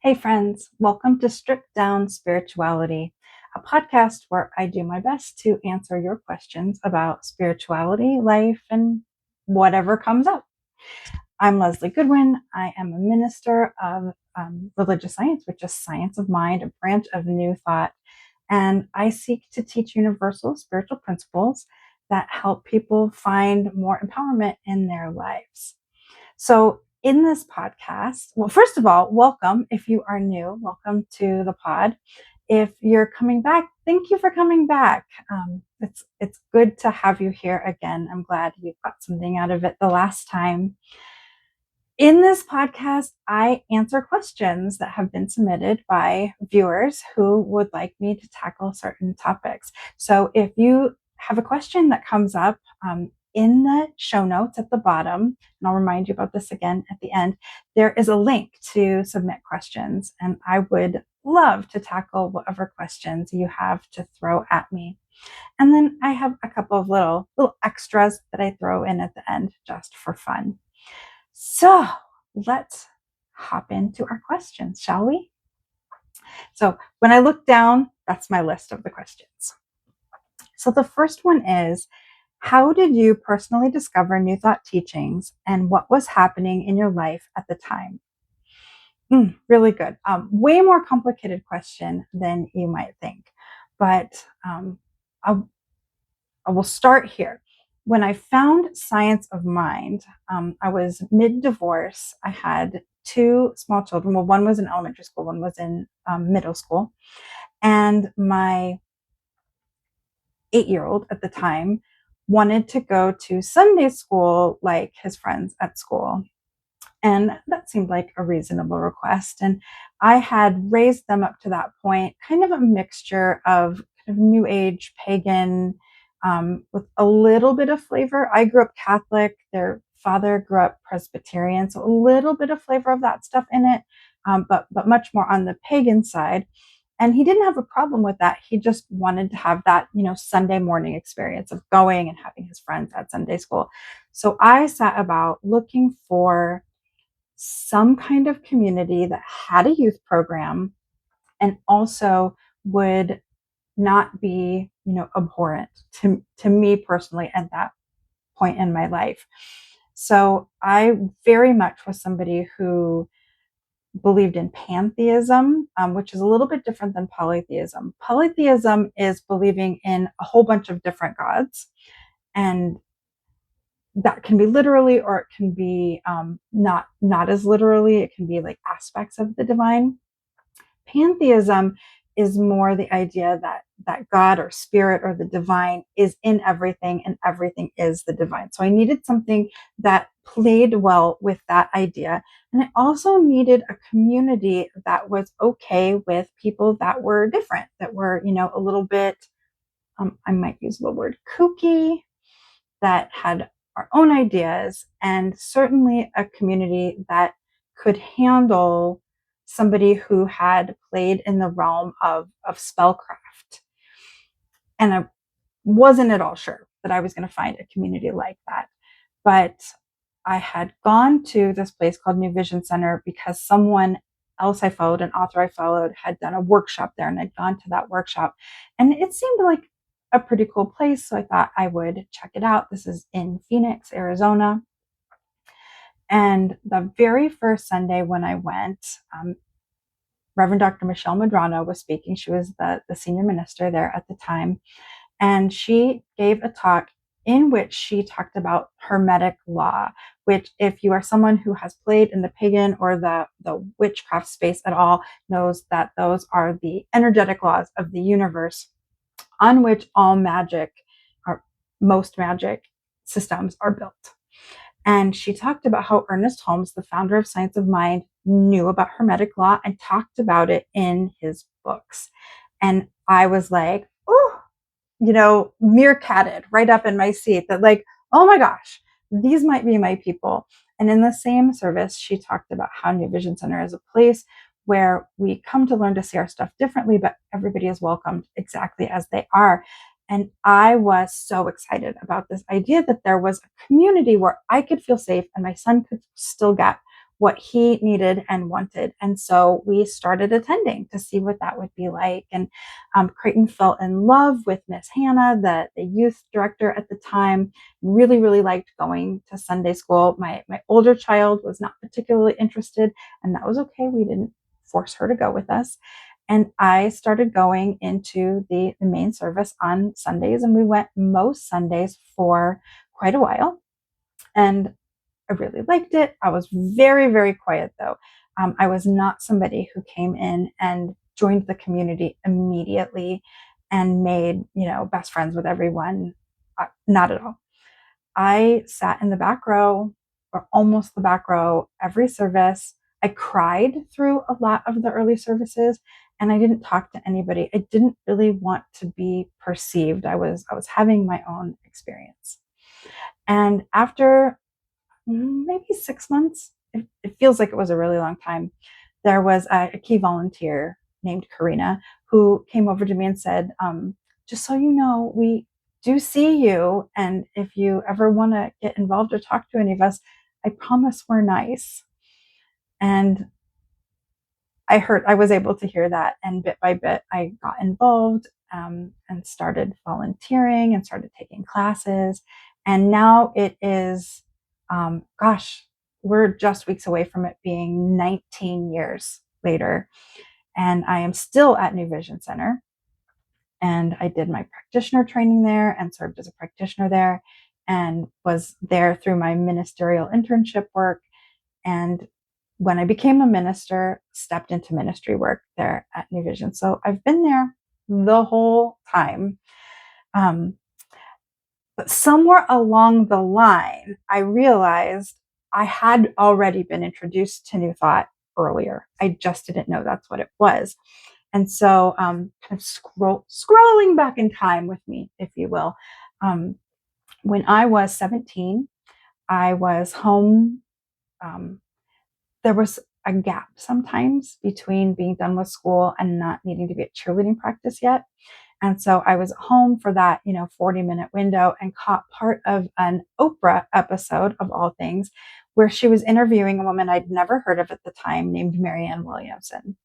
Hey friends, welcome to Stripped Down Spirituality, a podcast where I do my best to answer your questions about spirituality, life, and whatever comes up. I'm Lezli Goodwin. I am a minister of religious science, which is science of mind, a branch of New Thought, and I seek to teach universal spiritual principles that help people find more empowerment in their lives. So, in this podcast, well, first of all, welcome. If you are new, welcome to the pod. If you're coming back, thank you for coming back. It's good to have you here again. I'm glad you got something out of it the last time. In this podcast, I answer questions that have been submitted by viewers who would like me to tackle certain topics. So if you have a question that comes up in the show notes at the bottom, and I'll remind you about this again at the end, there is a link to submit questions, and I would love to tackle whatever questions you have to throw at me. And then I have a couple of little extras that I throw in at the end just for fun. So let's hop into our questions, shall we? So when I look down, that's my list of the questions. So the first one is, how did you personally discover New Thought teachings and what was happening in your life at the time? Really good. Way more complicated question than you might think, but I will start here. When I found Science of Mind, I was mid-divorce. I had two small children. Well, one was in elementary school, one was in middle school. And my 8-year-old at the time wanted to go to Sunday school like his friends at school. And that seemed like a reasonable request. And I had raised them up to that point, kind of a mixture of kind of new age pagan with a little bit of flavor. I grew up Catholic. Their father grew up Presbyterian, so a little bit of flavor of that stuff in it, but much more on the pagan side. And he didn't have a problem with that. He just wanted to have that, Sunday morning experience of going and having his friends at Sunday school. So I sat about looking for some kind of community that had a youth program and also would not be, abhorrent to me personally at that point in my life. So I very much was somebody who believed in pantheism, which is a little bit different than polytheism. Polytheism is believing in a whole bunch of different gods, and that can be literally, or it can be not as literally. It can be like aspects of the divine. Pantheism is more the idea that God or spirit or the divine is in everything and everything is the divine. So I needed something that played well with that idea. And I also needed a community that was okay with people that were different, that were, a little bit, I might use the word kooky, that had our own ideas, and certainly a community that could handle somebody who had played in the realm of spellcraft. And I wasn't at all sure that I was going to find a community like that. But I had gone to this place called New Vision Center because someone else I followed, an author I followed, had done a workshop there, and I'd gone to that workshop. And it seemed like a pretty cool place. So I thought I would check it out. This is in Phoenix, Arizona. And the very first Sunday when I went, Reverend Dr. Michelle Madrano was speaking. She was the senior minister there at the time. And she gave a talk in which she talked about Hermetic law, which, if you are someone who has played in the pagan or the witchcraft space at all, knows that those are the energetic laws of the universe on which all magic, or most magic systems, are built. And she talked about how Ernest Holmes, the founder of Science of Mind, knew about Hermetic law and talked about it in his books. And I was like, oh, meerkatted right up in my seat, that like, oh my gosh, these might be my people. And in the same service, she talked about how New Vision Center is a place where we come to learn to see our stuff differently, but everybody is welcomed exactly as they are. And I was so excited about this idea that there was a community where I could feel safe and my son could still get what he needed and wanted. And so we started attending to see what that would be like. And Creighton fell in love with Miss Hannah, the youth director at the time, really, really liked going to Sunday school. My older child was not particularly interested, and that was okay. We didn't force her to go with us. And I started going into the main service on Sundays, and we went most Sundays for quite a while. And I really liked it. I was very, very quiet though. I was not somebody who came in and joined the community immediately and made, best friends with everyone. Not at all. I sat in the back row, or almost the back row, every service. I cried through a lot of the early services, and I didn't talk to anybody. I didn't really want to be perceived. I was having my own experience. And after maybe 6 months, it feels like it was a really long time, there was a key volunteer named Karina who came over to me and said, just so you know, we do see you. And if you ever want to get involved or talk to any of us, I promise we're nice. And I was able to hear that. And bit by bit, I got involved, and started volunteering and started taking classes. And now it is, gosh, we're just weeks away from it being 19 years later. And I am still at New Vision Center. And I did my practitioner training there and served as a practitioner there, and was there through my ministerial internship work. And when I became a minister, stepped into ministry work there at New Vision. So I've been there the whole time. Um, but somewhere along the line, I realized I had already been introduced to New Thought earlier. I just didn't know that's what it was. And so, kind of scrolling back in time with me, if you will. Um, when I was 17, I was home. There was a gap sometimes between being done with school and not needing to be at cheerleading practice yet. And so I was home for that, 40-minute window, and caught part of an Oprah episode, of all things, where she was interviewing a woman I'd never heard of at the time named Marianne Williamson.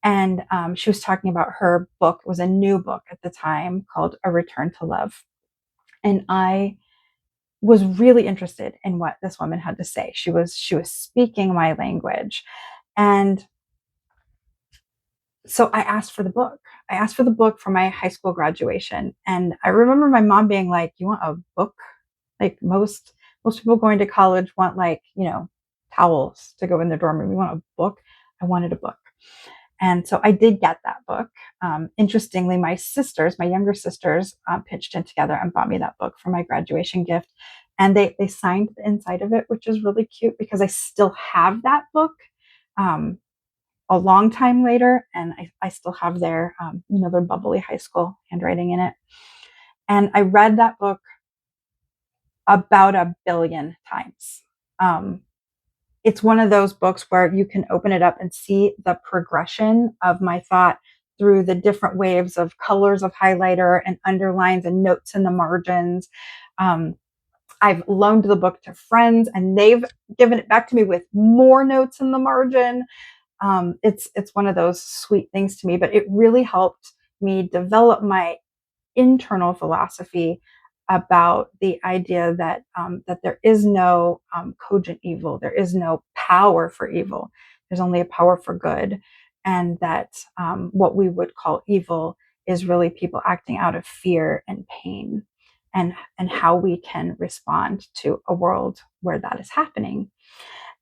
And she was talking about her book. It was a new book at the time called A Return to Love. And I was really interested in what this woman had to say. She was speaking my language. And so I asked for the book. I asked for the book for my high school graduation. And I remember my mom being like, "You want a book? Like most people going to college want, like, towels to go in their dorm room. You want a book?" I wanted a book. And so I did get that book. Interestingly, my younger sisters, pitched in together and bought me that book for my graduation gift. And they signed the inside of it, which is really cute because I still have that book, um, a long time later. And I still have their bubbly high school handwriting in it. And I read that book about 1 billion times. Um, it's one of those books where you can open it up and see the progression of my thought through the different waves of colors of highlighter and underlines and notes in the margins. Um, I've loaned the book to friends, and they've given it back to me with more notes in the margin. It's one of those sweet things to me, but it really helped me develop my internal philosophy about the idea that there is no cogent evil, there is no power for evil, there's only a power for good, and that what we would call evil is really people acting out of fear and pain, and how we can respond to a world where that is happening.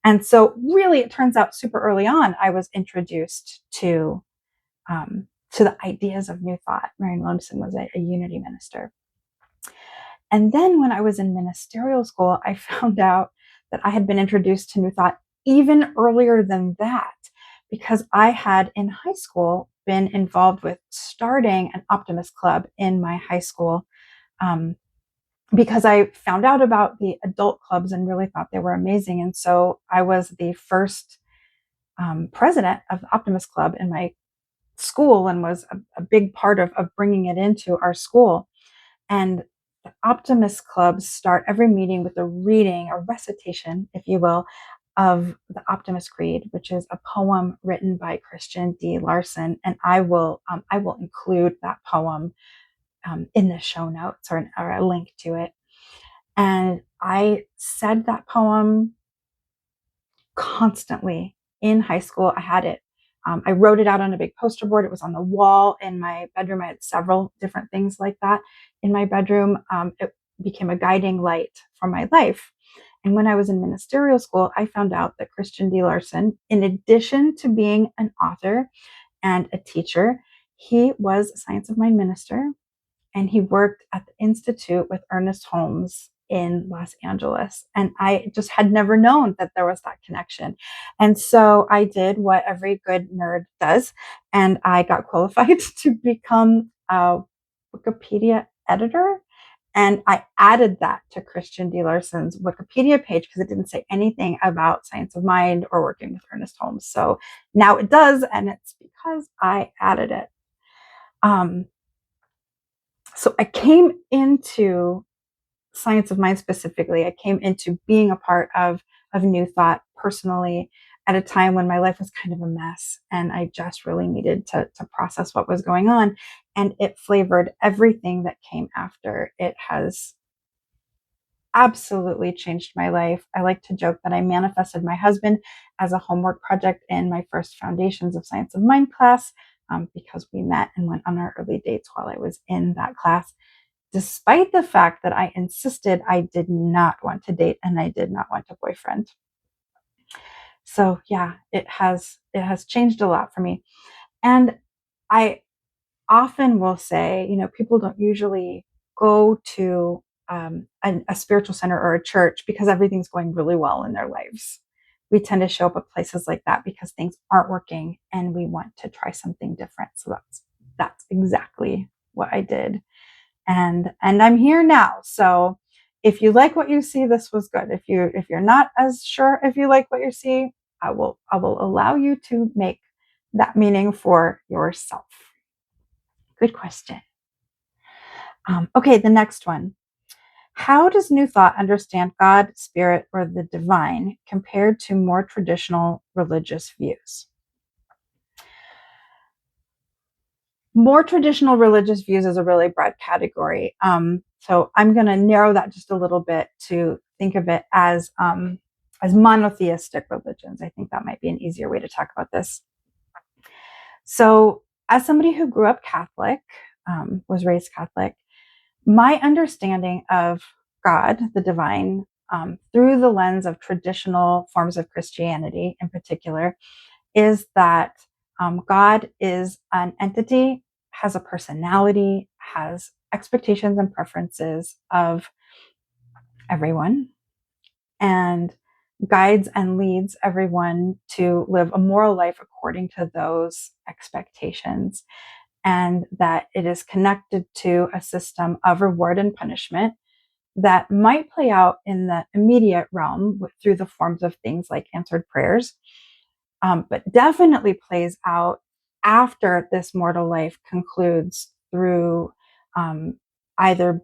And so, really, it turns out super early on, I was introduced to the ideas of New Thought. Marianne Williamson was a unity minister. And then when I was in ministerial school, I found out that I had been introduced to New Thought even earlier than that, because I had in high school been involved with starting an Optimist Club in my high school, because I found out about the adult clubs and really thought they were amazing. And so I was the first president of the Optimist Club in my school, and was a big part of bringing it into our school. And the Optimist Clubs start every meeting with a reading, a recitation, if you will, of the Optimist Creed, which is a poem written by Christian D. Larson, and I will include that poem in the show notes or a link to it. And I said that poem constantly in high school. I had it. I wrote it out on a big poster board. It was on the wall in my bedroom. I had several different things like that in my bedroom. It became a guiding light for my life. And when I was in ministerial school, I found out that Christian D. Larson, in addition to being an author and a teacher, he was a Science of Mind minister, and he worked at the Institute with Ernest Holmes in Los Angeles. And I just had never known that there was that connection. And so I did what every good nerd does, and I got qualified to become a Wikipedia editor. And I added that to Christian D. Larson's Wikipedia page because it didn't say anything about Science of Mind or working with Ernest Holmes. So now it does, and it's because I added it. So I came into Science of Mind specifically. I came into being a part of New Thought personally at a time when my life was kind of a mess, and I just really needed to process what was going on. And it flavored everything that came after. It has absolutely changed my life. I like to joke that I manifested my husband as a homework project in my first Foundations of Science of Mind class, because we met and went on our early dates while I was in that class, despite the fact that I insisted I did not want to date and I did not want a boyfriend. So yeah, it has changed a lot for me. And I often will say, people don't usually go to a spiritual center or a church because everything's going really well in their lives. We tend to show up at places like that because things aren't working and we want to try something different. So that's exactly what I did. And I'm here now. So if you like what you see, this was good. If you're not as sure if you like what you see, I will allow you to make that meaning for yourself. Good question. Okay, the next one. How does New Thought understand God, spirit, or the divine compared to more traditional religious views? More traditional religious views is a really broad category. So I'm going to narrow that just a little bit to think of it as monotheistic religions. I think that might be an easier way to talk about this. So as somebody who grew up Catholic, was raised Catholic, my understanding of God, the divine, through the lens of traditional forms of Christianity in particular, is that God is an entity, has a personality, has expectations and preferences of everyone, and guides and leads everyone to live a moral life according to those expectations, and that it is connected to a system of reward and punishment that might play out in the immediate realm through the forms of things like answered prayers, but definitely plays out after this mortal life concludes through um, either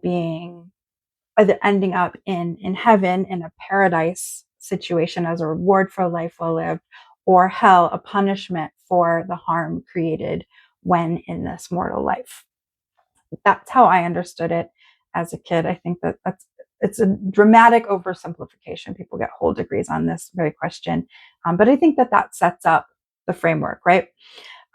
ending up in heaven in a paradise situation as a reward for a life well lived, or hell, a punishment for the harm created when in this mortal life. That's how I understood it as a kid. I think it's a dramatic oversimplification. People get whole degrees on this very question. But I think that sets up the framework, right?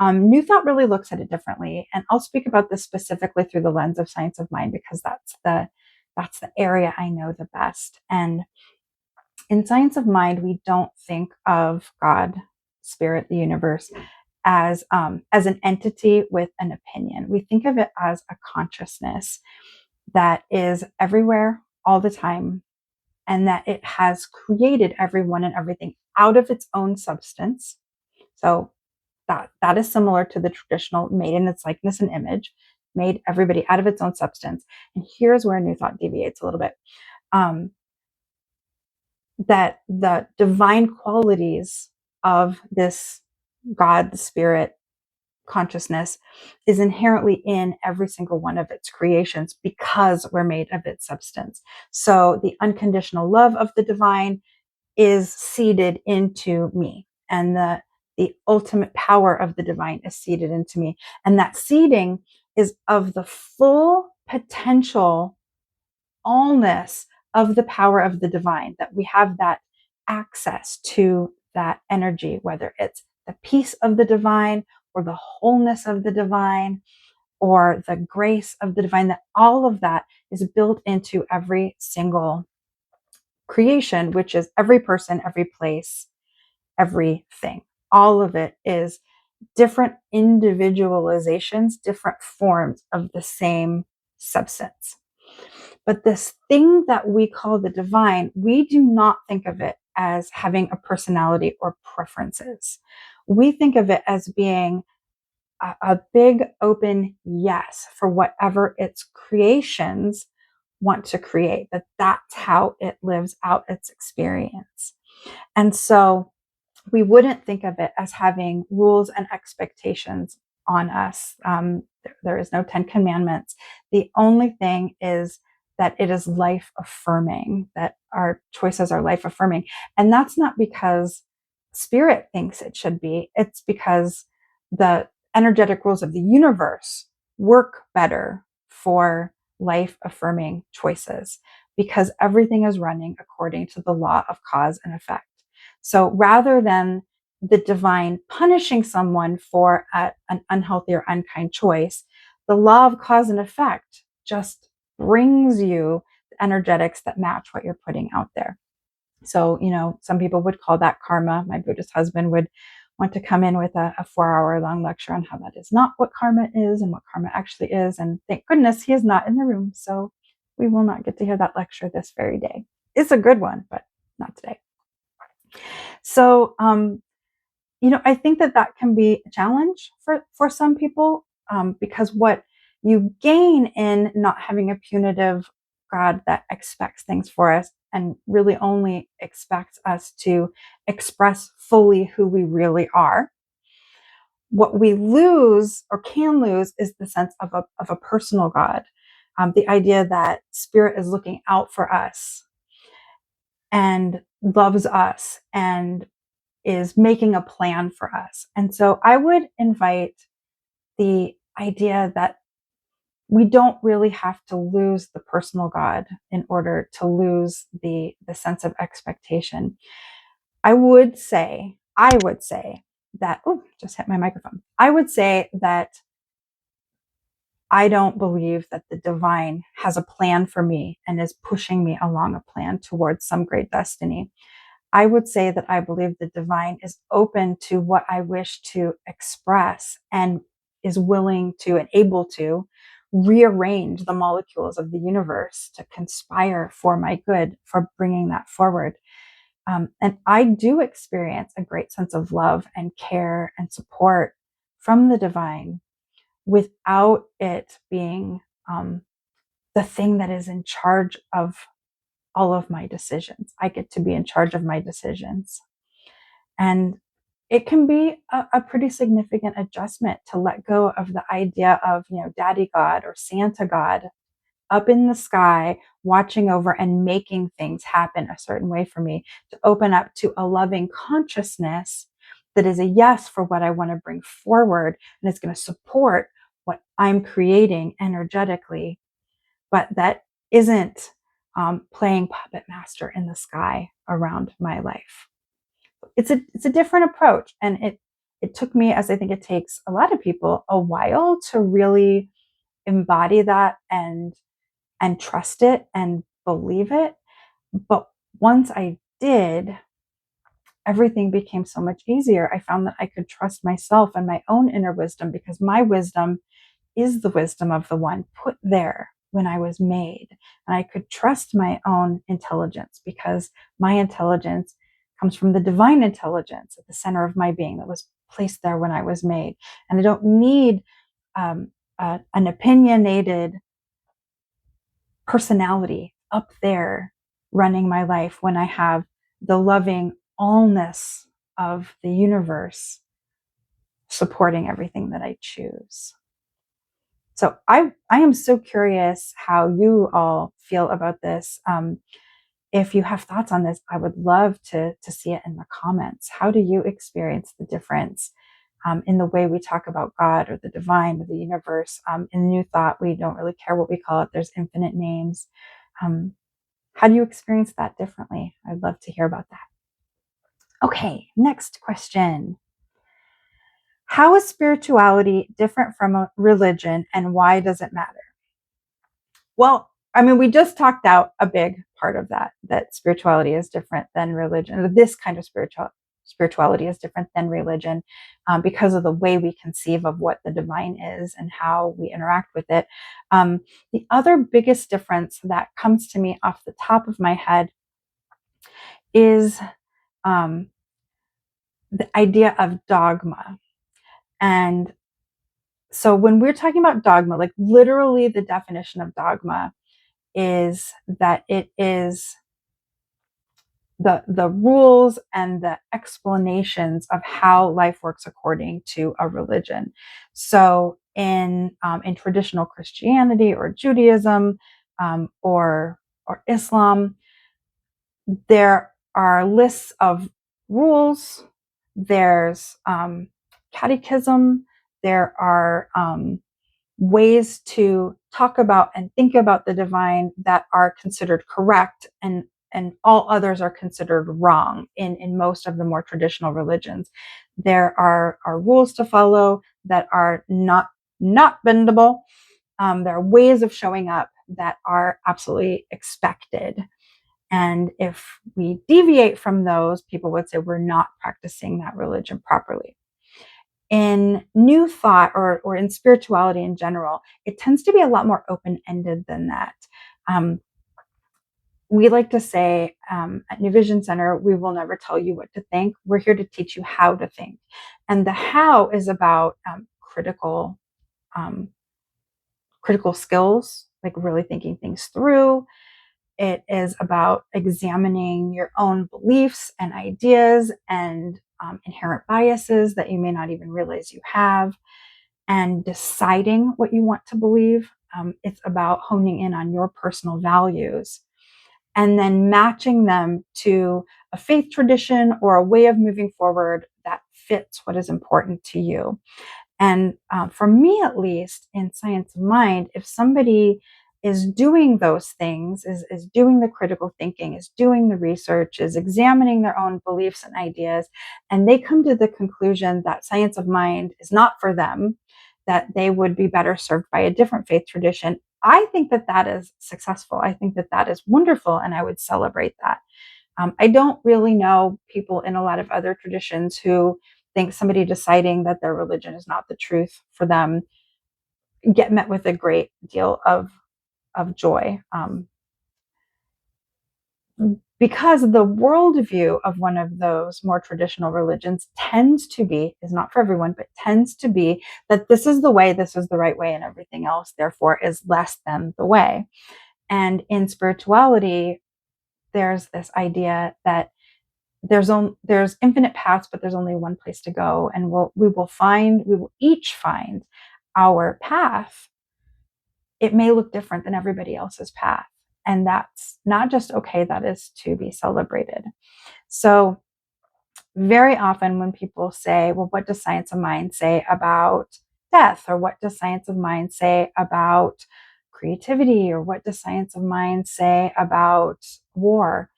New Thought really looks at it differently. And I'll speak about this specifically through the lens of Science of Mind because that's the area I know the best. And in Science of Mind, we don't think of God, spirit, the universe, as an entity with an opinion. We think of it as a consciousness that is everywhere all the time, and that it has created everyone and everything out of its own substance. So that is similar to the traditional made in its likeness and image, made everybody out of its own substance. And here's where New Thought deviates a little bit. That the divine qualities of this God, the spirit, consciousness is inherently in every single one of its creations because we're made of its substance. So the unconditional love of the divine is seeded into me, and the ultimate power of the divine is seeded into me. And that seeding is of the full potential allness of the power of the divine, that we have that access to that energy, whether it's the peace of the divine or the wholeness of the divine or the grace of the divine, that all of that is built into every single creation, which is every person, every place, everything. All of it is different individualizations, different forms of the same substance. But this thing that we call the divine, we do not think of it as having a personality or preferences. We think of it as being a big open yes for whatever its creations want to create, that's how it lives out its experience. And so we wouldn't think of it as having rules and expectations on us. There is no 10 commandments. The only thing is that it is life affirming, that our choices are life affirming. And that's not because spirit thinks it should be, it's because the energetic rules of the universe work better for life affirming choices, because everything is running according to the law of cause and effect. So rather than the divine punishing someone for an unhealthy or unkind choice, the law of cause and effect just brings you the energetics that match what you're putting out there. So, some people would call that karma. My Buddhist husband would want to come in with a 4-hour long lecture on how that is not what karma is and what karma actually is. And thank goodness he is not in the room. So we will not get to hear that lecture this very day. It's a good one, but not today. So, I think that can be a challenge for some people, because what you gain in not having a punitive God that expects things for us and really only expects us to express fully who we really are. What we lose or can lose is the sense of a personal God, the idea that spirit is looking out for us and loves us and is making a plan for us. And so I would invite the idea that we don't really have to lose the personal God in order to lose the sense of expectation. I would say that, just hit my microphone. I would say that I don't believe that the divine has a plan for me and is pushing me along a plan towards some great destiny. I would say that I believe the divine is open to what I wish to express and is willing to and able to rearrange the molecules of the universe to conspire for my good, for bringing that forward. And I do experience a great sense of love and care and support from the divine without it being the thing that is in charge of all of my decisions. I get to be in charge of my decisions. And it can be a pretty significant adjustment to let go of the idea of, Daddy God or Santa God up in the sky, watching over and making things happen a certain way for me, to open up to a loving consciousness that is a yes for what I want to bring forward. And it's going to support what I'm creating energetically, but that isn't playing puppet master in the sky around my life. It's a different approach, and it took me, as I think it takes a lot of people, a while to really embody that and trust it and believe it. But once I did, everything became so much easier. I found that I could trust myself and my own inner wisdom, because my wisdom is the wisdom of the one put there when I was made. And I could trust my own intelligence, because my intelligence comes from the divine intelligence at the center of my being that was placed there when I was made. And I don't need an opinionated personality up there running my life when I have the loving allness of the universe supporting everything that I choose. So I am so curious how you all feel about this. if you have thoughts on this, I would love to see it in the comments. How do you experience the difference in the way we talk about God or the divine or the universe? In New Thought, we don't really care what we call it. There's infinite names. How do you experience that differently? I'd love to hear about that. Okay, next question. How is spirituality different from a religion, and why does it matter? Well, I mean, we just talked out a big part of that spirituality is different than religion. This kind of spirituality is different than religion because of the way we conceive of what the divine is and how we interact with it. The other biggest difference that comes to me off the top of my head is um, the idea of dogma. And so when we're talking about dogma, like literally the definition of dogma is that it is the rules and the explanations of how life works according to a religion. So in traditional Christianity or Judaism or Islam, there are lists of rules. There's catechism. There are ways to talk about and think about the divine that are considered correct, and all others are considered wrong in most of the more traditional religions. There are rules to follow that are not bendable. There are ways of showing up that are absolutely expected. And if we deviate from those, people would say we're not practicing that religion properly. In New Thought or in spirituality in general, it tends to be a lot more open-ended than that. We like to say at New Vision Center, we will never tell you what to think. We're here to teach you how to think. And the how is about critical skills, like really thinking things through. It is about examining your own beliefs and ideas and inherent biases that you may not even realize you have, and deciding what you want to believe. It's about honing in on your personal values and then matching them to a faith tradition or a way of moving forward that fits what is important to you. And for me, at least, in Science of Mind, if somebody is doing those things, is doing the critical thinking, is doing the research, is examining their own beliefs and ideas, and they come to the conclusion that Science of Mind is not for them, that they would be better served by a different faith tradition, I think that that is successful. I think that that is wonderful, and I would celebrate that. I don't really know people in a lot of other traditions who think somebody deciding that their religion is not the truth for them get met with a great deal of joy. Because the worldview of one of those more traditional religions tends to be, is not for everyone, but tends to be that this is the way, this is the right way, and everything else, therefore, is less than the way. And in spirituality, there's this idea that there's infinite paths, but there's only one place to go, and we will each find our path. It may look different than everybody else's path, and that's not just okay, that is to be celebrated. So very often when people say, well, what does Science of Mind say about death, or what does Science of Mind say about creativity, or what does Science of Mind say about war?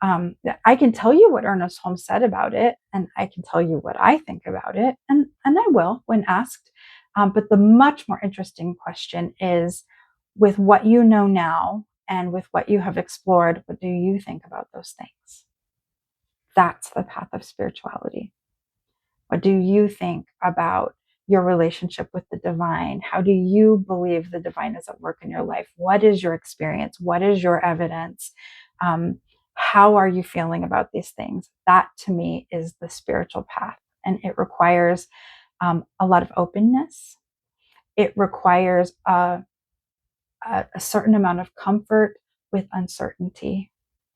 I can tell you what Ernest Holmes said about it, and I can tell you what I think about it, and I will when asked. But the much more interesting question is, with what you know now and with what you have explored, what do you think about those things? That's the path of spirituality. What do you think about your relationship with the divine? How do you believe the divine is at work in your life? What is your experience? What is your evidence? How are you feeling about these things? That to me is the spiritual path. And it requires a lot of openness. It requires a certain amount of comfort with uncertainty,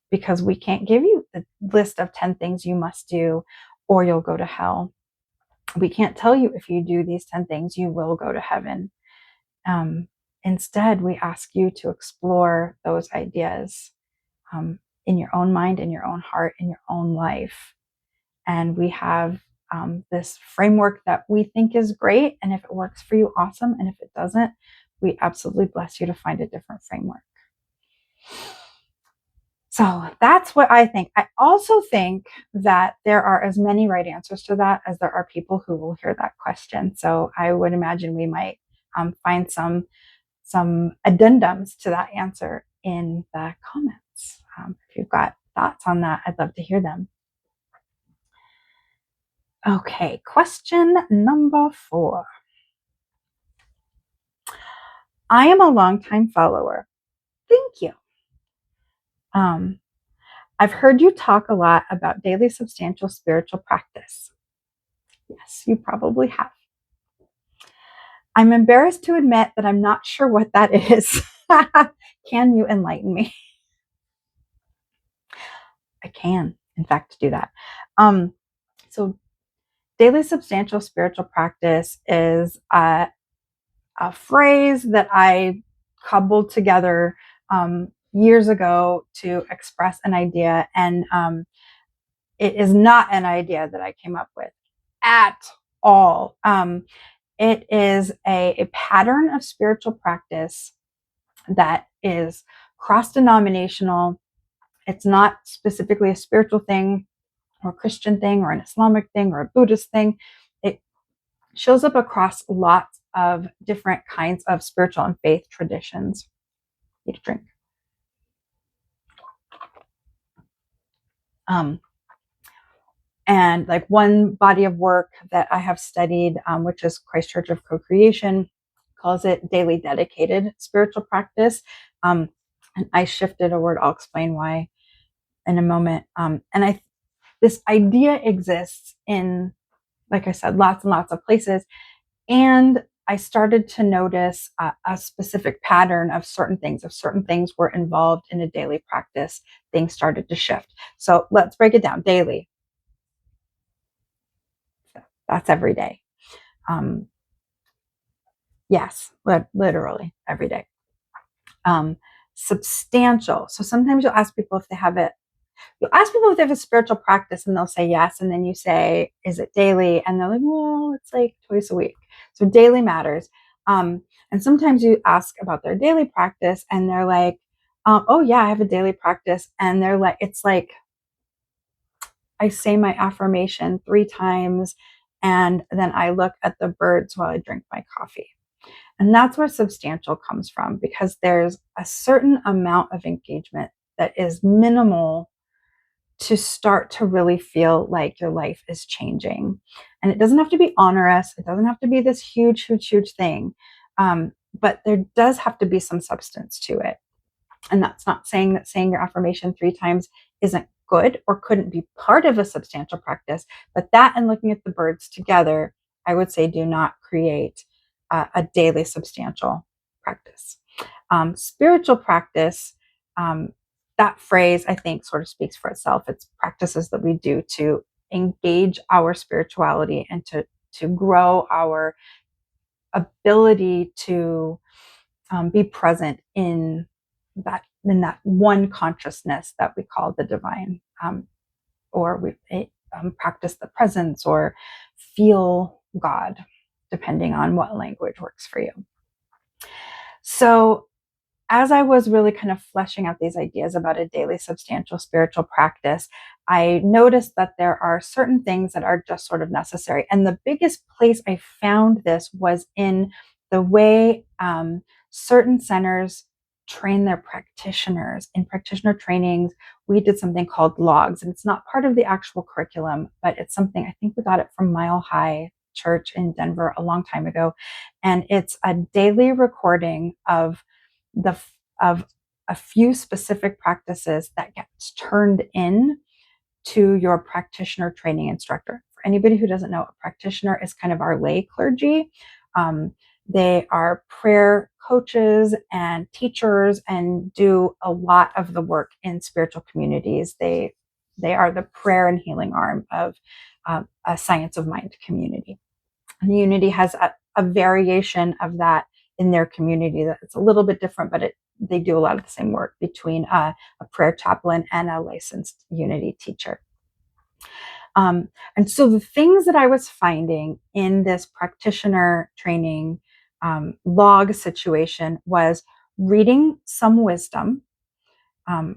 because we can't give you the list of 10 things you must do or you'll go to hell. We can't tell you if you do these 10 things, you will go to heaven. Instead, we ask you to explore those ideas. in your own mind, in your own heart, in your own life. And we have this framework that we think is great. And if it works for you, awesome. And if it doesn't, we absolutely bless you to find a different framework. So that's what I think. I also think that there are as many right answers to that as there are people who will hear that question. So I would imagine we might find some addendums to that answer in the comments. If you've got thoughts on that, I'd love to hear them. Okay, question number 4. I am a longtime follower. Thank you. I've heard you talk a lot about daily substantial spiritual practice. Yes, you probably have. I'm embarrassed to admit that I'm not sure what that is. Can you enlighten me? I can, in fact, do that. So daily substantial spiritual practice is a phrase that I cobbled together years ago to express an idea. And it is not an idea that I came up with at all. It is a pattern of spiritual practice that is cross-denominational. It's not specifically a spiritual thing or a Christian thing or an Islamic thing or a Buddhist thing. It shows up across lots of different kinds of spiritual and faith traditions. Need a drink. And like one body of work that I have studied, which is Christ Church of Co-Creation, calls it daily dedicated spiritual practice. And I shifted a word. I'll explain why in a moment. This idea exists in, like I said, lots and lots of places. And I started to notice a specific pattern of certain things. If certain things were involved in a daily practice, things started to shift. So let's break it down. Daily. That's every day. Yes, literally every day. Substantial. So sometimes you'll ask people if they have it. You'll ask people if they have a spiritual practice and they'll say yes. And then you say, is it daily? And they're like, well, it's like twice a week. So daily matters. And sometimes you ask about their daily practice and they're like, oh yeah, I have a daily practice. And they're like, it's like, I say my affirmation 3 times and then I look at the birds while I drink my coffee. And that's where substantial comes from, because there's a certain amount of engagement that is minimal to start to really feel like your life is changing. And it doesn't have to be onerous. It doesn't have to be this huge, huge, huge thing. But there does have to be some substance to it. And that's not saying that saying your affirmation 3 times isn't good or couldn't be part of a substantial practice. But that and looking at the birds together, I would say, do not create a daily substantial practice. Spiritual practice, that phrase, I think, sort of speaks for itself. It's practices that we do to engage our spirituality and to grow our ability to be present in that one consciousness that we call the divine, or we practice the presence or feel God, depending on what language works for you. So as I was really kind of fleshing out these ideas about a daily substantial spiritual practice, I noticed that there are certain things that are just sort of necessary. And the biggest place I found this was in the way certain centers train their practitioners. In practitioner trainings, we did something called logs, and it's not part of the actual curriculum, but it's something, I think we got it from Mile High Church in Denver a long time ago. And it's a daily recording of a few specific practices that gets turned in to your practitioner training instructor. For anybody who doesn't know, a practitioner is kind of our lay clergy. They are prayer coaches and teachers and do a lot of the work in spiritual communities. They are the prayer and healing arm of a Science of Mind community. And the Unity has a variation of that in their community that it's a little bit different, but they do a lot of the same work between a prayer chaplain and a licensed unity teacher. And so the things that I was finding in this practitioner training log situation was reading some wisdom. And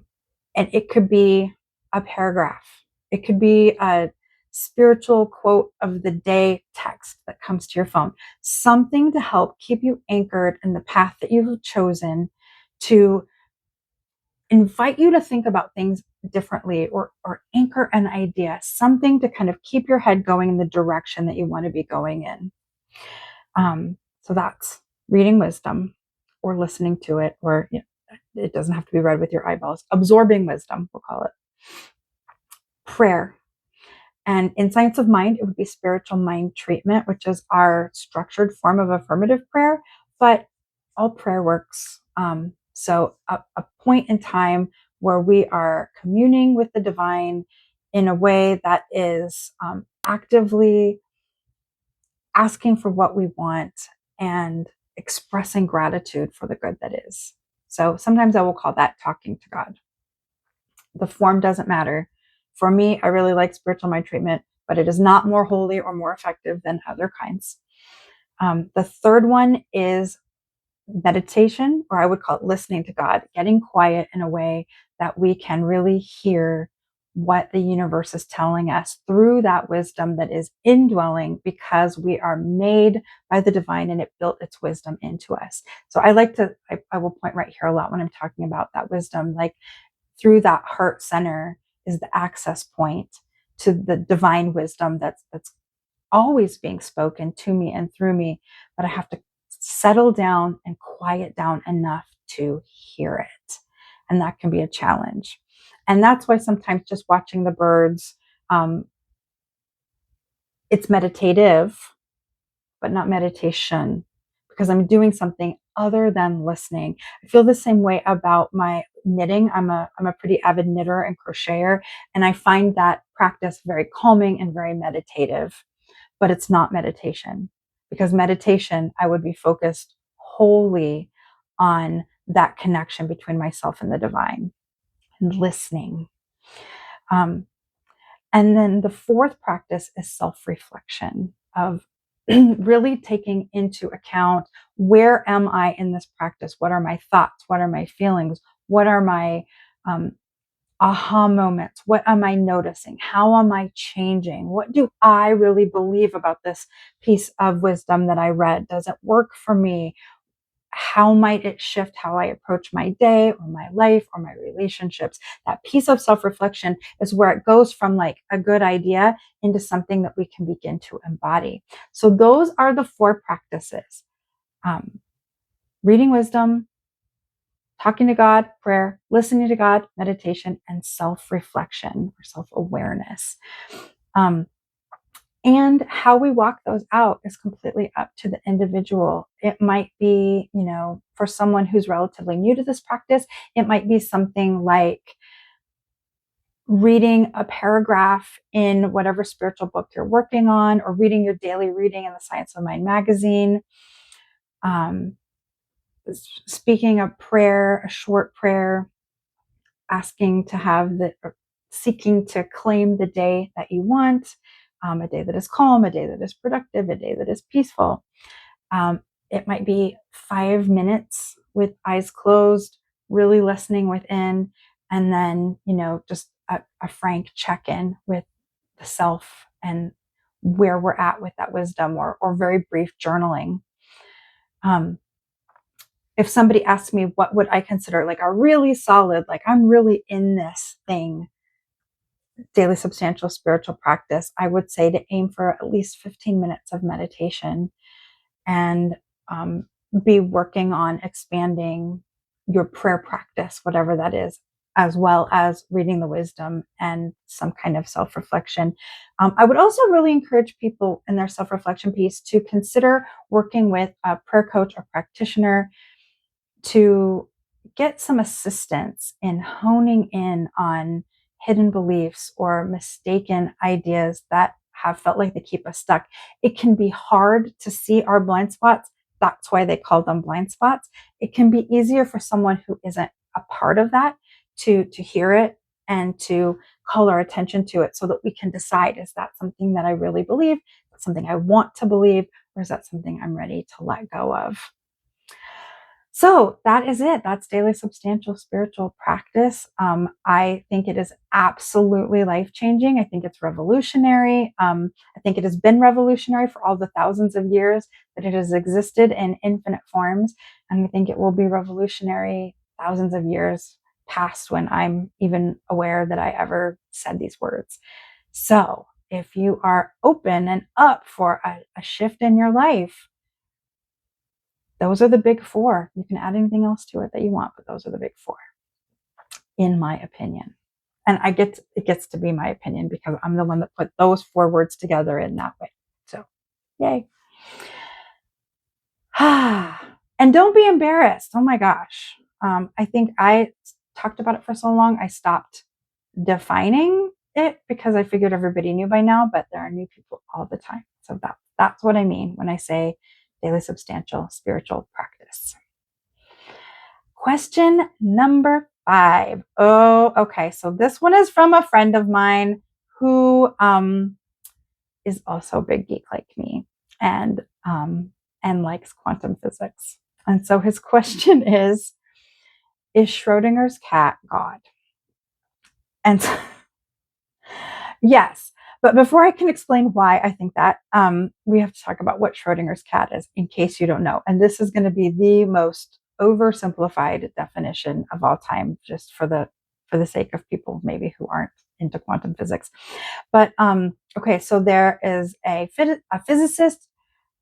it could be a paragraph. It could be a spiritual quote of the day text that comes to your phone, something to help keep you anchored in the path that you've chosen, to invite you to think about things differently, or anchor an idea, something to kind of keep your head going in the direction that you want to be going in. So that's reading wisdom or listening to it, or it doesn't have to be read with your eyeballs. Absorbing wisdom, we'll call it. Prayer. And in Science of Mind, it would be spiritual mind treatment, which is our structured form of affirmative prayer, but all prayer works. So a point in time where we are communing with the divine in a way that is actively asking for what we want and expressing gratitude for the good that is. So sometimes I will call that talking to God. The form doesn't matter. For me, I really like spiritual mind treatment, but it is not more holy or more effective than other kinds. The third one is meditation, or I would call it listening to God, getting quiet in a way that we can really hear what the universe is telling us through that wisdom that is indwelling, because we are made by the divine and it built its wisdom into us. So I like to, I will point right here a lot when I'm talking about that wisdom, like through that heart center is the access point to the divine wisdom that's always being spoken to me and through me, but I have to settle down and quiet down enough to hear it. And that can be a challenge. And that's why sometimes just watching the birds, it's meditative, but not meditation, because I'm doing something other than listening. I feel the same way about my knitting. I'm a pretty avid knitter and crocheter, and I find that practice very calming and very meditative, but it's not meditation, because meditation, I would be focused wholly on that connection between myself and the divine and listening. And then the fourth practice is self-reflection, of really taking into account, where am I in this practice? What are my thoughts? What are my feelings? What are my aha moments? What am I noticing? How am I changing? What do I really believe about this piece of wisdom that I read? Does it work for me? How might it shift how I approach my day or my life or my relationships? That piece of self-reflection is where it goes from like a good idea into something that we can begin to embody. So those are the four practices: reading wisdom, talking to God, prayer, listening to God, meditation, and self-reflection or self-awareness. And how we walk those out is completely up to the individual. It might be, for someone who's relatively new to this practice, it might be something like reading a paragraph in whatever spiritual book you're working on, or reading your daily reading in the Science of Mind magazine. Speaking a prayer, a short prayer, asking to have seeking to claim the day that you want, a day that is calm, a day that is productive, a day that is peaceful. It might be 5 minutes with eyes closed, really listening within, and then, just a frank check-in with the self and where we're at with that wisdom, or very brief journaling. If somebody asked me what would I consider like a really solid, like I'm really in this thing, daily substantial spiritual practice, I would say to aim for at least 15 minutes of meditation, and be working on expanding your prayer practice, whatever that is, as well as reading the wisdom and some kind of self-reflection. I would also really encourage people in their self-reflection piece to consider working with a prayer coach or practitioner to get some assistance in honing in on hidden beliefs or mistaken ideas that have felt like they keep us stuck. It can be hard to see our blind spots that's why they call them blind spots. It can be easier for someone who isn't a part of that to hear it and to call our attention to it so that we can decide, is that something that I really believe? Is that something I want to believe? Or is that something I'm ready to let go of? So that is it. That's daily substantial spiritual practice. I think it is absolutely life changing. I think it's revolutionary. I think it has been revolutionary for all the thousands of years that it has existed in infinite forms. And I think it will be revolutionary thousands of years past when I'm even aware that I ever said these words. So if you are open and up for a shift in your life, those are the big four. You can add anything else to it that you want, but those are the big four, in my opinion. And it gets to be my opinion because I'm the one that put those four words together in that way. So, yay. And don't be embarrassed. Oh my gosh. I think I talked about it for so long, I stopped defining it because I figured everybody knew by now, but there are new people all the time. So that's what I mean when I say daily substantial spiritual practice. Question number 5. Oh, okay. So this one is from a friend of mine who is also a big geek like me and likes quantum physics. And so his question is Schrodinger's cat God? And yes, but before I can explain why I think that, we have to talk about what Schrodinger's cat is, in case you don't know. And this is going to be the most oversimplified definition of all time, just for the sake of people maybe who aren't into quantum physics. But okay, so there is a physicist,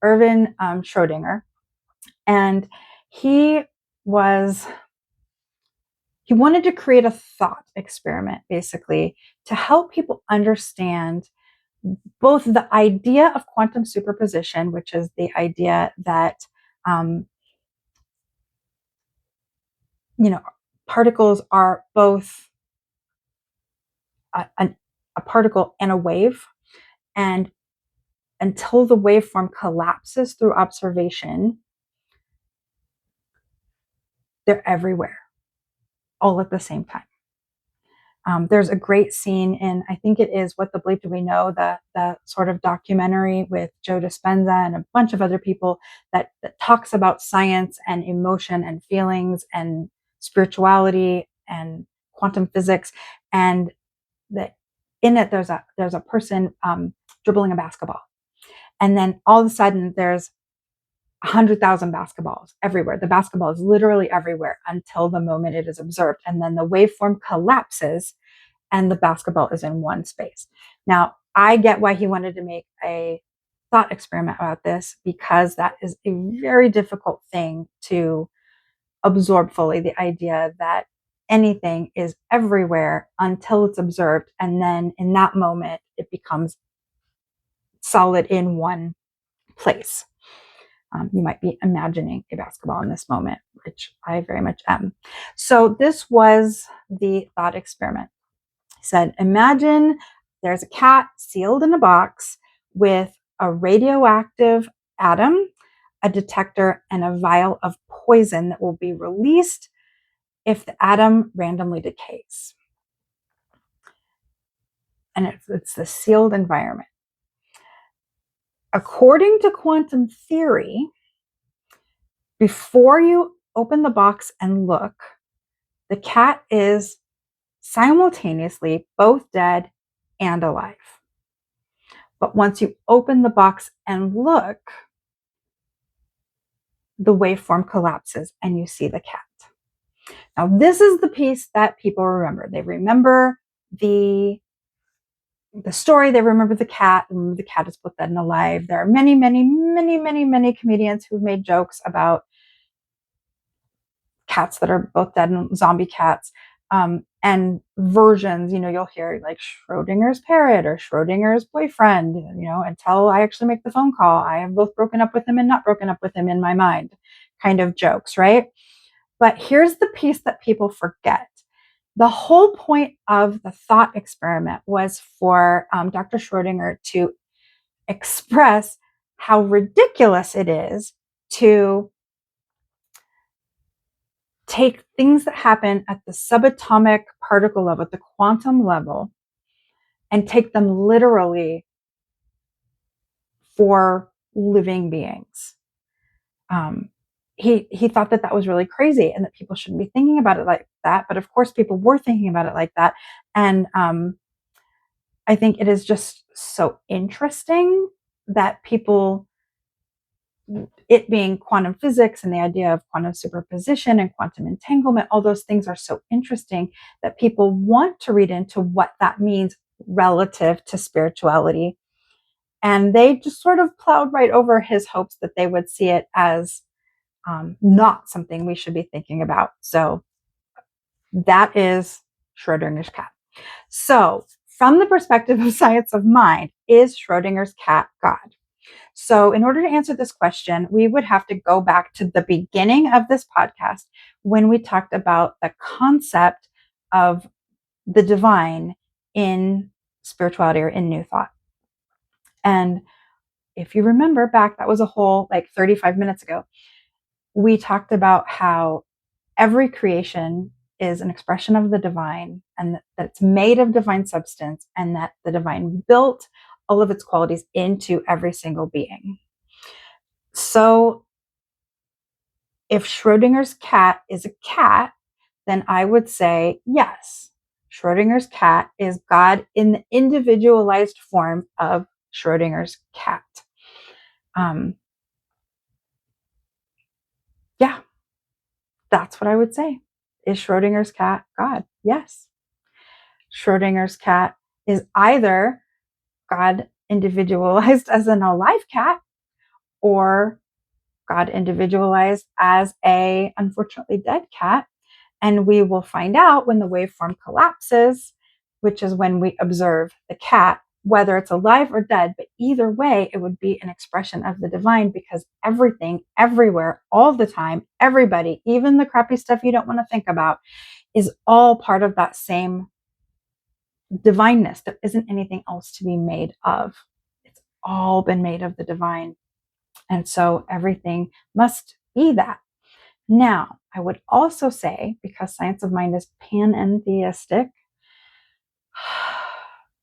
Erwin Schrödinger, and he wanted to create a thought experiment, basically, to help people understand both the idea of quantum superposition, which is the idea that, um, particles are both a particle and a wave. And until the waveform collapses through observation, they're everywhere, all at the same time. There's a great scene in, I think it is What the Bleep Do We Know, the sort of documentary with Joe Dispenza and a bunch of other people that talks about science and emotion and feelings and spirituality and quantum physics. And that in it, there's a person dribbling a basketball. And then all of a sudden there's 100,000 basketballs everywhere. The basketball is literally everywhere until the moment it is observed. And then the waveform collapses and the basketball is in one space. Now, I get why he wanted to make a thought experiment about this, because that is a very difficult thing to absorb fully, the idea that anything is everywhere until it's observed. And then in that moment, it becomes solid in one place. You might be imagining a basketball in this moment, which I very much am. So this was the thought experiment. He said, imagine there's a cat sealed in a box with a radioactive atom, a detector, and a vial of poison that will be released if the atom randomly decays. And it's the sealed environment. According to quantum theory, before you open the box and look, the cat is simultaneously both dead and alive. But once you open the box and look, the waveform collapses and you see the cat. Now, this is the piece that people remember. They remember the story, they remember the cat, and the cat is both dead and alive. There are many, many, many, many, many comedians who've made jokes about cats that are both dead and zombie cats. And versions, you'll hear like Schrodinger's parrot or Schrodinger's boyfriend, until I actually make the phone call, I have both broken up with him and not broken up with him in my mind, kind of jokes, right? But here's the piece that people forget. The whole point of the thought experiment was for Dr. Schrodinger to express how ridiculous it is to take things that happen at the subatomic particle level, at the quantum level, and take them literally for living beings. He thought that was really crazy and that people shouldn't be thinking about it like that. But of course, people were thinking about it like that. And I think it is just so interesting that people, it being quantum physics and the idea of quantum superposition and quantum entanglement, all those things are so interesting that people want to read into what that means relative to spirituality. And they just sort of plowed right over his hopes that they would see it as not something we should be thinking about. So that is Schrodinger's cat. So from the perspective of science of mind, is Schrodinger's cat God? So in order to answer this question, we would have to go back to the beginning of this podcast when we talked about the concept of the divine in spirituality or in New Thought. And if you remember back, that was a whole 35 minutes ago. We talked about how every creation is an expression of the divine and that it's made of divine substance and that the divine built all of its qualities into every single being. So if Schrodinger's cat is a cat, then I would say yes. Schrodinger's cat is God in the individualized form of Schrodinger's cat. Yeah, that's what I would say. Is Schrodinger's cat God? Yes. Schrodinger's cat is either God individualized as an alive cat or God individualized as a unfortunately dead cat. And we will find out when the waveform collapses, which is when we observe the cat, whether it's alive or dead. But either way, it would be an expression of the divine because everything, everywhere, all the time, everybody, even the crappy stuff you don't want to think about, is all part of that same divineness. There isn't anything else to be made of. It's all been made of the divine. And so everything must be that. Now, I would also say, because science of mind is panentheistic,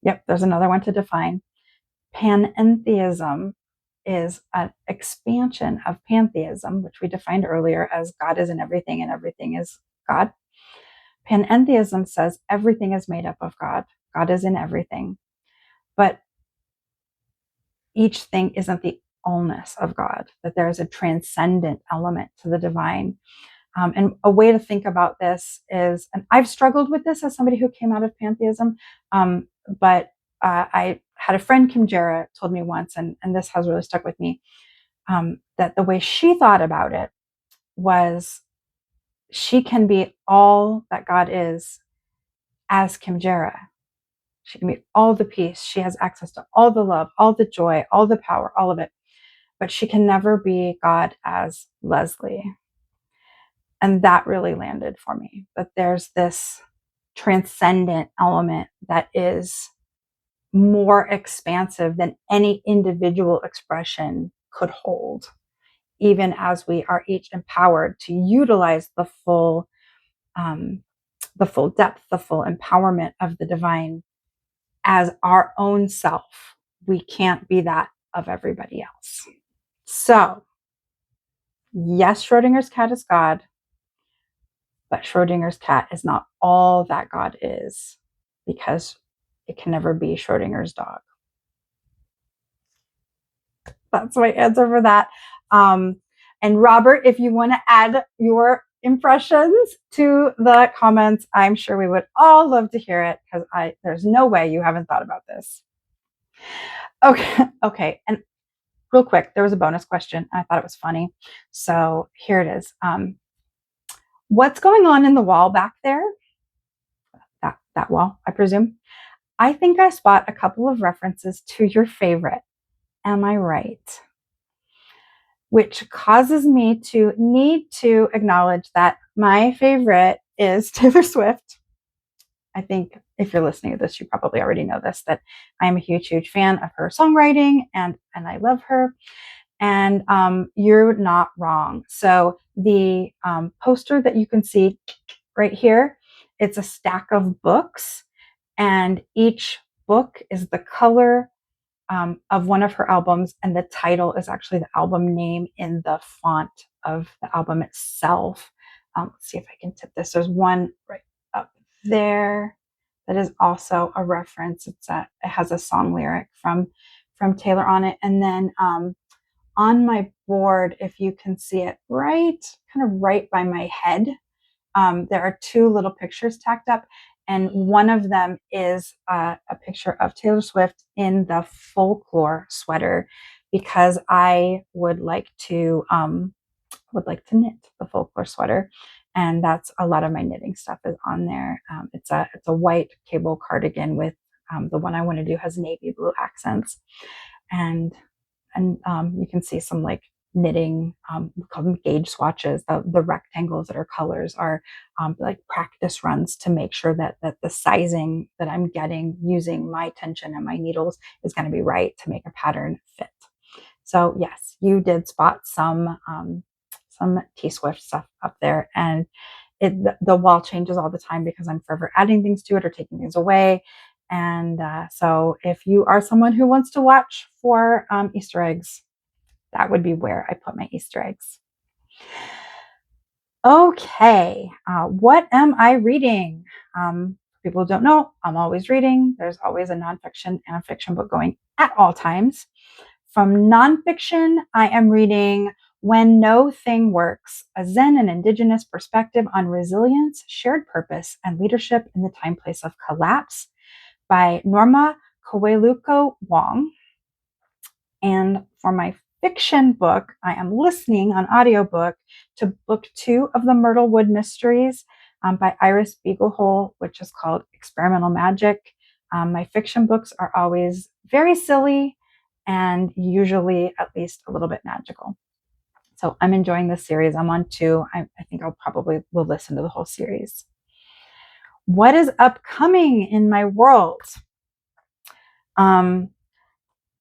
yep, there's another one to define. Panentheism is an expansion of pantheism, which we defined earlier as God is in everything and everything is God. Panentheism says everything is made up of God. God is in everything. But each thing isn't the allness of God, that there is a transcendent element to the divine. And a way to think about this is, and I've struggled with this as somebody who came out of pantheism, but I had a friend, Kim Jarrett, told me once, and this has really stuck with me, that the way she thought about it was she can be all that God is as Kim Jarrett. She can be all the peace. She has access to all the love, all the joy, all the power, all of it. But she can never be God as Lezli. And that really landed for me, that there's this transcendent element that is more expansive than any individual expression could hold, even as we are each empowered to utilize the full depth, the full empowerment of the divine as our own self. We can't be that of everybody else. So, yes, Schrodinger's cat is God, but Schrodinger's cat is not all that God is because it can never be Schrodinger's dog. That's my answer for that. And Robert, if you want to add your impressions to the comments, I'm sure we would all love to hear it because there's no way you haven't thought about this. Okay. And real quick, there was a bonus question. I thought it was funny. So here it is. What's going on in the wall back there? That wall, I presume. I think I spot a couple of references to your favorite. Am I right? Which causes me to need to acknowledge that my favorite is Taylor Swift. I think if you're listening to this, you probably already know this, that I'm a huge, huge fan of her songwriting and I love her. And you're not wrong. So the poster that you can see right here, it's a stack of books, and each book is the color of one of her albums, and the title is actually the album name in the font of the album itself. Let's see if I can tip this. There's one right up there that is also a reference. It has a song lyric from Taylor on it, and then on my board, if you can see it, kind of right by my head, there are two little pictures tacked up, and one of them is a picture of Taylor Swift in the folklore sweater, because I would like to knit the folklore sweater, and that's a lot of my knitting stuff is on there. It's a white cable cardigan with the one I want to do has navy blue accents, and you can see some like knitting, we call them gauge swatches. The rectangles that are colors are like practice runs to make sure that the sizing that I'm getting using my tension and my needles is going to be right to make a pattern fit. So yes, you did spot some T Swift stuff up there, and the wall changes all the time because I'm forever adding things to it or taking things away. And so if you are someone who wants to watch for Easter eggs, that would be where I put my Easter eggs. Okay, what am I reading? People who don't know, I'm always reading. There's always a nonfiction and a fiction book going at all times. From nonfiction, I am reading When No Thing Works, a Zen and Indigenous Perspective on Resilience, Shared Purpose, and Leadership in the Time Place of Collapse by Norma Coelho Wong. And for my fiction book, I am listening on audiobook to book 2 of the Myrtlewood Mysteries by Iris Beaglehole, which is called Experimental Magic. My fiction books are always very silly and usually at least a little bit magical. So I'm enjoying this series. I'm on 2. I think I'll probably will listen to the whole series. What is upcoming in my world?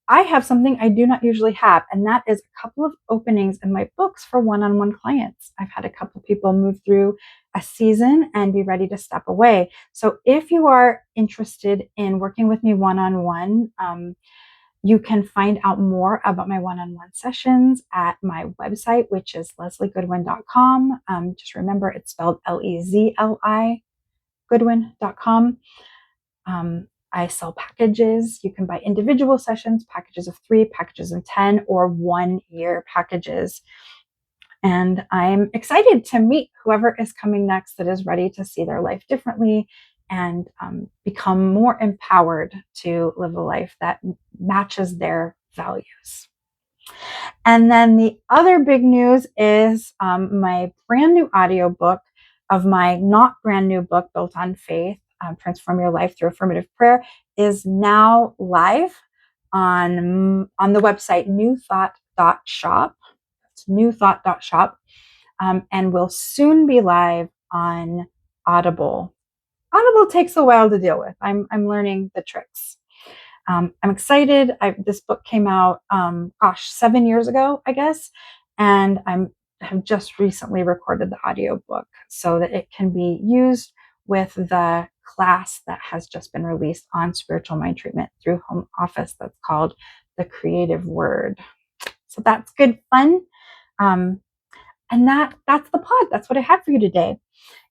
I have something I do not usually have, and that is a couple of openings in my books for one-on-one clients. I've had a couple of people move through a season and be ready to step away. So if you are interested in working with me one-on-one, you can find out more about my one-on-one sessions at my website, which is lezligoodwin.com. Just remember, it's spelled Lezli Goodwin.com. I sell packages. You can buy individual sessions, packages of 3, packages of 10, or 1-year packages. And I'm excited to meet whoever is coming next that is ready to see their life differently and become more empowered to live a life that matches their values. And then the other big news is my brand new audiobook of my not brand new book, Built on Faith, Transform Your Life Through Affirmative Prayer, is now live on the website newthought.shop. It's newthought.shop, and will soon be live on Audible. Audible takes a while to deal with. I'm learning the tricks. I'm excited. This book came out, 7 years ago, I guess, and have just recently recorded the audiobook so that it can be used with the class that has just been released on spiritual mind treatment through Home Office that's called The Creative Word. So that's good fun. And that's the pod. That's what I have for you today.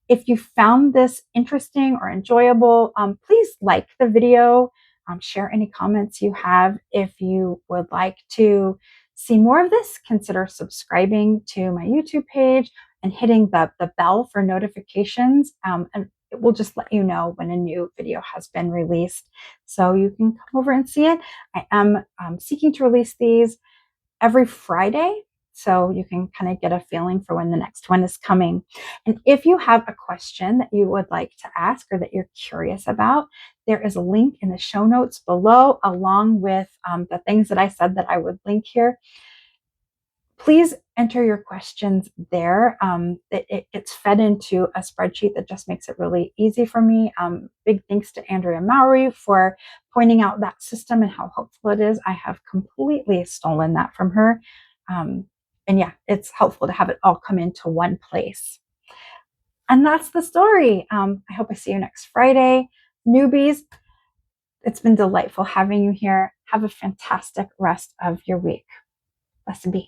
If you found this interesting or enjoyable, please like the video, share any comments you have. If you would like to see more of this, consider subscribing to my YouTube page and hitting the bell for notifications. And it will just let you know when a new video has been released. So you can come over and see it. I am seeking to release these every Friday, so you can kind of get a feeling for when the next one is coming. And if you have a question that you would like to ask or that you're curious about, there is a link in the show notes below, along with the things that I said that I would link here. Please enter your questions there. It's fed into a spreadsheet that just makes it really easy for me. Big thanks to Andrea Mowry for pointing out that system and how helpful it is. I have completely stolen that from her. And yeah, it's helpful to have it all come into one place. And that's the story. I hope I see you next Friday. Newbies, it's been delightful having you here. Have a fantastic rest of your week. Blessed be.